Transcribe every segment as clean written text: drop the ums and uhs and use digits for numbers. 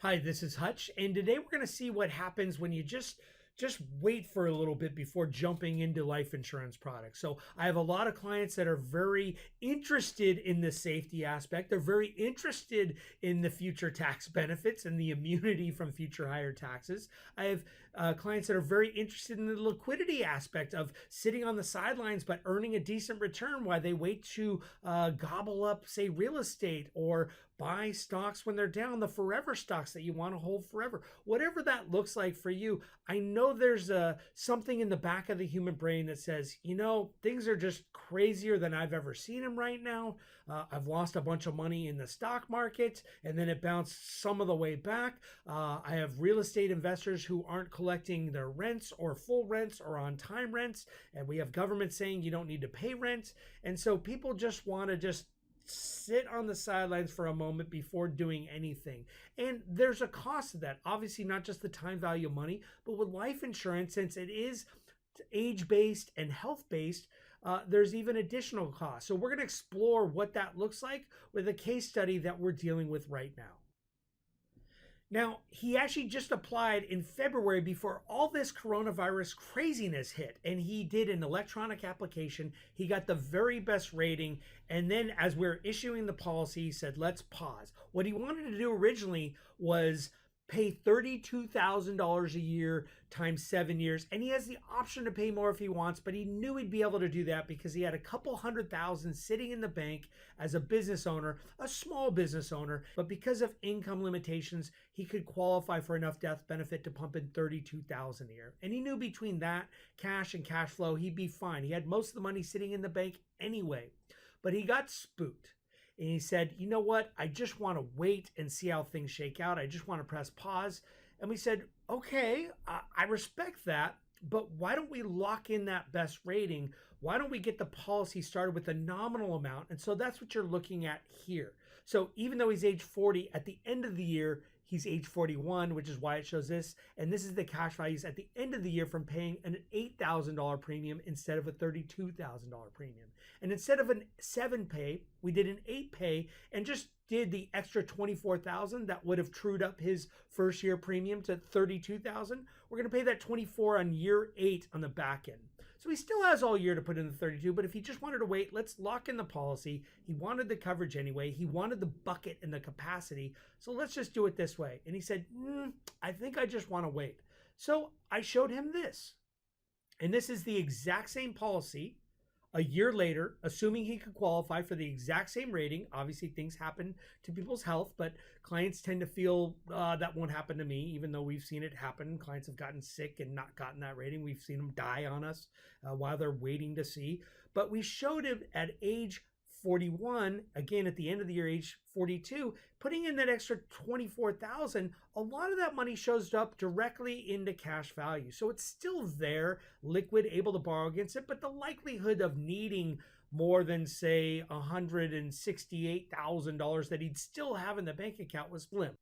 Hi, this is Hutch, and today we're going to see what happens when you just wait for a little bit before jumping into life insurance products. So, I have a lot of clients that are very interested in the safety aspect. They're very interested in the future tax benefits and the immunity from future higher taxes. I have clients that are very interested in the liquidity aspect of sitting on the sidelines but earning a decent return while they wait to gobble up, say, real estate or buy stocks when they're down, the forever stocks that you want to hold forever. Whatever that looks like for you, I know there's something in the back of the human brain that says, things are just crazier than I've ever seen them right now. I've lost a bunch of money in the stock market and then it bounced some of the way back. I have real estate investors who aren't collecting their rents or full rents or on time rents. And we have government saying you don't need to pay rent. And so people just want to just sit on the sidelines for a moment before doing anything. And there's a cost to that. Obviously, not just the time value of money, but with life insurance, since it is age-based and health-based, there's even additional costs. So we're going to explore what that looks like with a case study that we're dealing with right now. Now, he actually just applied in February before all this coronavirus craziness hit, and he did an electronic application. He got the very best rating, and then as we're issuing the policy, he said, let's pause. What he wanted to do originally was pay $32,000 a year times 7 years. And he has the option to pay more if he wants, but he knew he'd be able to do that because he had a couple $100,000 sitting in the bank as a business owner, a small business owner. But because of income limitations, he could qualify for enough death benefit to pump in $32,000 a year. And he knew between that cash and cash flow, he'd be fine. He had most of the money sitting in the bank anyway, but he got spooked. And he said, you know what? I just want to wait and see how things shake out. I just want to press pause. And we said, okay, I respect that, but why don't we lock in that best rating? Why don't we get the policy started with a nominal amount? And so that's what you're looking at here. So even though he's age 40, at the end of the year, he's age 41, which is why it shows this. And this is the cash values at the end of the year from paying an $8,000 premium instead of a $32,000 premium. And instead of a 7 pay, we did an 8 pay and just did the extra $24,000 that would have trued up his first year premium to $32,000. We're going to pay that $24,000 on year 8 on the back end. So he still has all year to put in the $32,000, but if he just wanted to wait, let's lock in the policy. He wanted the coverage anyway. He wanted the bucket and the capacity. So let's just do it this way. And he said, I think I just want to wait. So I showed him this. And this is the exact same policy. A year later, assuming he could qualify for the exact same rating. Obviously, things happen to people's health, but clients tend to feel that won't happen to me, even though we've seen it happen. Clients have gotten sick and not gotten that rating. We've seen them die on us while they're waiting to see. But we showed him at age 41, again at the end of the year, age 42, putting in that extra $24,000, a lot of that money shows up directly into cash value. So it's still there, liquid, able to borrow against it, but the likelihood of needing more than, say, $168,000 that he'd still have in the bank account was slim.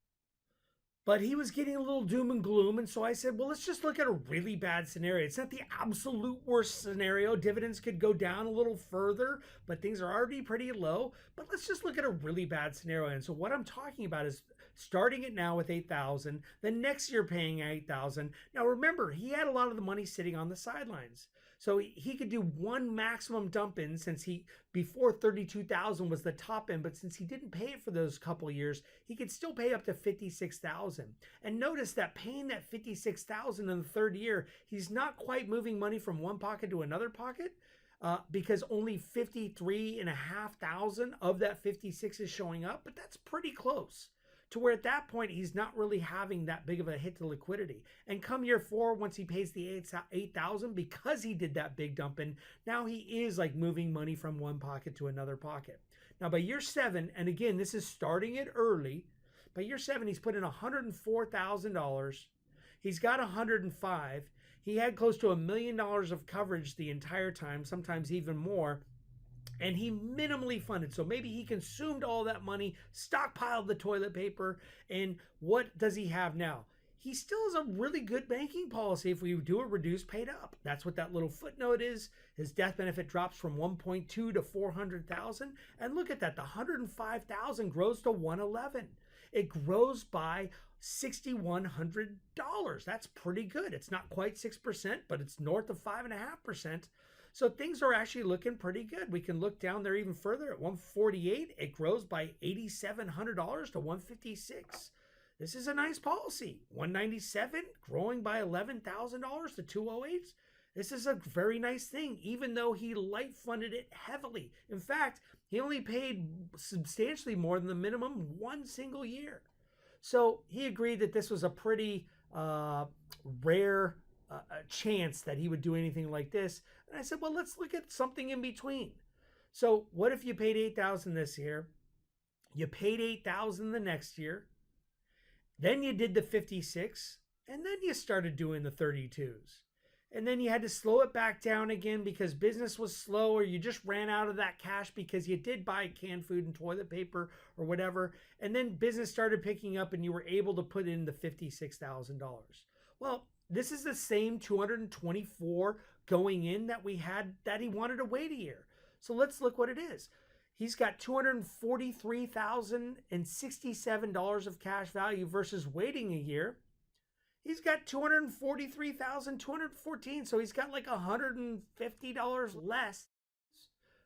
But he was getting a little doom and gloom. And so I said, well, let's just look at a really bad scenario. It's not the absolute worst scenario. Dividends could go down a little further, but things are already pretty low. But let's just look at a really bad scenario. And so what I'm talking about is starting it now with $8,000, the next year paying $8,000. Now, remember, he had a lot of the money sitting on the sidelines. So he could do one maximum dump in since before $32,000 was the top end. But since he didn't pay it for those couple of years, he could still pay up to $56,000. And notice that paying that $56,000 in the third year, he's not quite moving money from one pocket to another pocket because only $53,500 of that 56 is showing up, but that's pretty close to where at that point he's not really having that big of a hit to liquidity. And come year 4, once he pays the $8,000, because he did that big dump in, now he is like moving money from one pocket to another pocket. Now by year 7, and again, this is starting it early, by year 7, he's put in $104,000. He's got 105. He had close to $1 million of coverage the entire time, sometimes even more. And he minimally funded. So maybe he consumed all that money, stockpiled the toilet paper. And what does he have now? He still has a really good banking policy if we do a reduced paid up. That's what that little footnote is. His death benefit drops from 1.2 to 400,000. And look at that, the 105,000 grows to 111. it grows by $6,100. That's pretty good. It's not quite 6%, but it's north of 5.5%. So things are actually looking pretty good. We can look down there even further at 148. It grows by $8,700 to 156. This is a nice policy. 197 growing by $11,000 to 208. This is a very nice thing, even though he light funded it heavily. In fact, he only paid substantially more than the minimum one single year. So he agreed that this was a pretty rare chance that he would do anything like this. And I said, well, let's look at something in between. So what if you paid $8,000 this year? You paid $8,000 the next year. Then you did the 56, and then you started doing the 32s. And then you had to slow it back down again because business was slow, or you just ran out of that cash because you did buy canned food and toilet paper or whatever. And then business started picking up and you were able to put in the $56,000. Well, this is the same 224 going in that we had that he wanted to wait a year. So let's look what it is. He's got $243,067 of cash value versus waiting a year. He's got $243,214, so he's got like $150 less.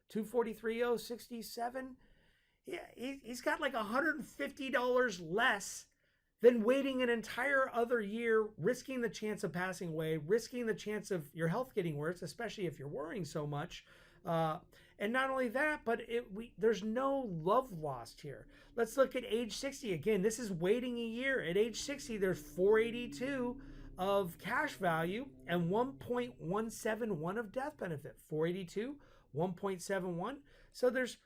243,067. Yeah, he's got like $150 less than waiting an entire other year, risking the chance of passing away, risking the chance of your health getting worse, especially if you're worrying so much. And not only that, but there's no love lost here. Let's look at age 60. Again, this is waiting a year. At age 60, there's 482 of cash value and 1.171 of death benefit. 482, 1.71. So there's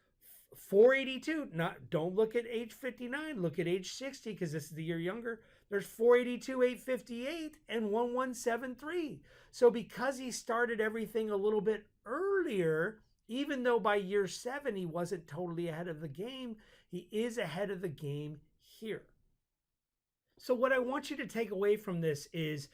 482. Don't look at age 59. Look at age 60 because this is the year younger. There's 482, 858, and 1173. So because he started everything a little bit earlier, even though by year 7 he wasn't totally ahead of the game, he is ahead of the game here. So what I want you to take away from this is,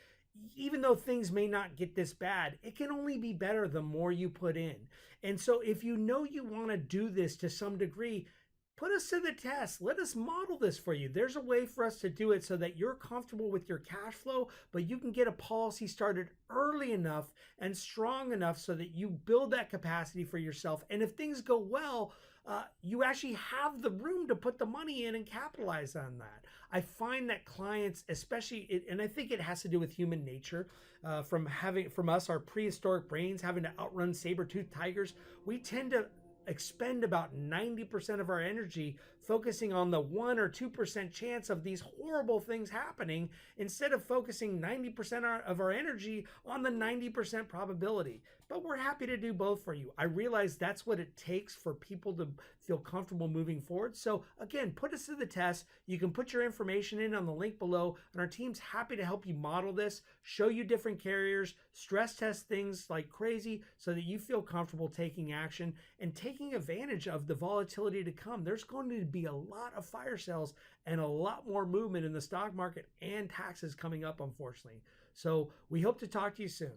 even though things may not get this bad, it can only be better the more you put in. And so if you know you want to do this to some degree, put us to the test. Let us model this for you. There's a way for us to do it so that you're comfortable with your cash flow, but you can get a policy started early enough and strong enough so that you build that capacity for yourself. And if things go well, you actually have the room to put the money in and capitalize on that. I find that clients, especially, and I think it has to do with human nature, from us, our prehistoric brains having to outrun saber-toothed tigers, we tend to expend about 90% of our energy focusing on the 1 or 2% chance of these horrible things happening, instead of focusing 90% of our energy on the 90% probability. But we're happy to do both for you. I realize that's what it takes for people to feel comfortable moving forward. So again, put us to the test. You can put your information in on the link below, and our team's happy to help you model this, show you different carriers, stress test things like crazy so that you feel comfortable taking action and taking advantage of the volatility to come. There's going to be a lot of fire sales and a lot more movement in the stock market and taxes coming up, unfortunately. So we hope to talk to you soon.